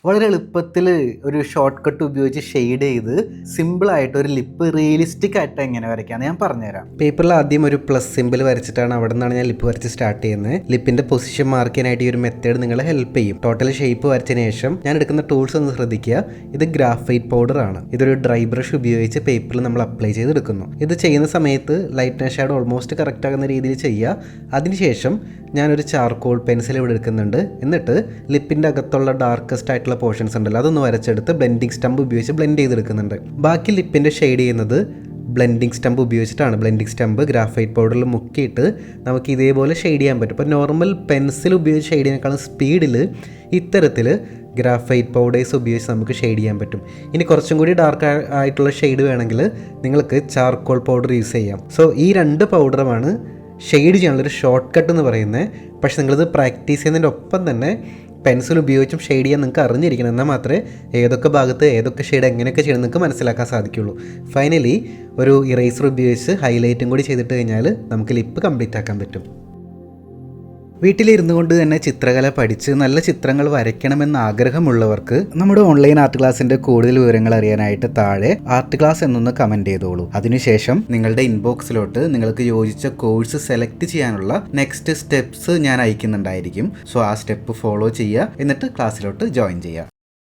വളരെ എളുപ്പത്തിൽ ഒരു ഷോർട്ട് കട്ട് ഉപയോഗിച്ച് ഷെയ്ഡ് ചെയ്ത് സിമ്പിളായിട്ട് ഒരു ലിപ്പ് റിയലിസ്റ്റിക് ആയിട്ട് എങ്ങനെ വരയ്ക്കാമെന്ന് ഞാൻ പറഞ്ഞുതരാം. പേപ്പറിൽ ആദ്യം ഒരു പ്ലസ് സിമ്പിൾ വരച്ചിട്ടാണ് അവിടെ നിന്നാണ് ഞാൻ ലിപ്പ് വരച്ച് സ്റ്റാർട്ട് ചെയ്യുന്നത്. ലിപ്പിൻ്റെ പൊസിഷൻ മാർക്ക് ചെയ്യാനായിട്ട് ഈ ഒരു മെത്തേഡ് നിങ്ങളെ ഹെൽപ്പ് ചെയ്യും. ടോട്ടൽ ഷേപ്പ് വരച്ചതിന് ശേഷം ഞാൻ എടുക്കുന്ന ടൂൾസ് ഒന്ന് ശ്രദ്ധിക്കുക. ഇത് ഗ്രാഫൈറ്റ് പൗഡർ ആണ്. ഇതൊരു ഡ്രൈ ബ്രഷ് ഉപയോഗിച്ച് പേപ്പറിൽ നമ്മൾ അപ്ലൈ ചെയ്തെടുക്കുന്നു. ഇത് ചെയ്യുന്ന സമയത്ത് light and shadow almost correct ആകുന്ന രീതിയിൽ ചെയ്യുക. അതിനുശേഷം ഞാനൊരു ചാർക്കോൾ പെൻസിൽ ഇവിടെ എടുക്കുന്നുണ്ട്. എന്നിട്ട് ലിപ്പിൻ്റെ അകത്തുള്ള ഡാർക്കസ്റ്റ് ആയിട്ടുള്ള പോർഷൻസ് ഉണ്ടല്ലോ അതൊന്ന് വരച്ചെടുത്ത് ബ്ലെൻഡിങ് സ്റ്റംപ് ഉപയോഗിച്ച് ബ്ലെൻഡ് ചെയ്തെടുക്കുന്നുണ്ട്. ബാക്കി ലിപ്പിൻ്റെ ഷെയ്ഡ് ചെയ്യുന്നത് ബ്ലെൻഡിങ് സ്റ്റംപ് ഉപയോഗിച്ചിട്ടാണ്. ബ്ലെൻഡിങ് സ്റ്റംപ് ഗ്രാഫൈറ്റ് പൗഡറിൽ മുക്കിയിട്ട് നമുക്ക് ഇതേപോലെ ഷെയ്ഡ് ചെയ്യാൻ പറ്റും. ഇപ്പോൾ നോർമൽ പെൻസിൽ ഉപയോഗിച്ച് ഷെയ്ഡ് ചെയ്യുന്നതിനേക്കാളും സ്പീഡിൽ ഇത്തരത്തിൽ ഗ്രാഫൈറ്റ് പൗഡേഴ്സ് ഉപയോഗിച്ച് നമുക്ക് ഷെയ്ഡ് ചെയ്യാൻ പറ്റും. ഇനി കുറച്ചും കൂടി ഡാർക്ക് ആയിട്ടുള്ള ഷെയ്ഡ് വേണമെങ്കിൽ നിങ്ങൾക്ക് ചാർക്കോൾ പൗഡർ യൂസ് ചെയ്യാം. സോ ഈ രണ്ട് പൗഡറുമാണ് ഷെയ്ഡ് ചെയ്യാനുള്ളൊരു ഷോർട്ട് കട്ട് എന്ന് പറയുന്നത്. പക്ഷെ നിങ്ങളിത് പ്രാക്ടീസ് ചെയ്യുന്നതിൻ്റെ ഒപ്പം തന്നെ പെൻസിൽ ഉപയോഗിച്ചും ഷെയ്ഡ് ചെയ്യാൻ നിങ്ങൾക്ക് അറിഞ്ഞിരിക്കണം. എന്നാൽ മാത്രമേ ഏതൊക്കെ ഭാഗത്ത് ഏതൊക്കെ ഷെയ്ഡ് എങ്ങനെയൊക്കെ ചെയ്യണം നിങ്ങൾക്ക് മനസ്സിലാക്കാൻ സാധിക്കുള്ളൂ. ഫൈനലി ഒരു ഇറേസർ ഉപയോഗിച്ച് ഹൈലൈറ്റും കൂടി ചെയ്തിട്ട് കഴിഞ്ഞാൽ നമുക്ക് ലിപ്പ് കംപ്ലീറ്റ് ആക്കാൻ പറ്റും. വീട്ടിലിരുന്നു കൊണ്ട് തന്നെ ചിത്രകല പഠിച്ച് നല്ല ചിത്രങ്ങൾ വരയ്ക്കണമെന്ന് ആഗ്രഹമുള്ളവർക്ക് നമ്മുടെ ഓൺലൈൻ ആർട്ട് ക്ലാസ്സിൻ്റെ കൂടുതൽ വിവരങ്ങൾ അറിയാനായിട്ട് താഴെ ആർട്ട് ക്ലാസ് എന്നൊന്ന് കമൻറ്റ് ചെയ്തോളൂ. അതിനുശേഷം നിങ്ങളുടെ ഇൻബോക്സിലോട്ട് നിങ്ങൾക്ക് യോജിച്ച കോഴ്സ് സെലക്ട് ചെയ്യാനുള്ള നെക്സ്റ്റ് സ്റ്റെപ്സ് ഞാൻ അയക്കുന്നുണ്ടായിരിക്കും. സോ ആ സ്റ്റെപ്പ് ഫോളോ ചെയ്യുക, എന്നിട്ട് ക്ലാസ്സിലോട്ട് ജോയിൻ ചെയ്യുക.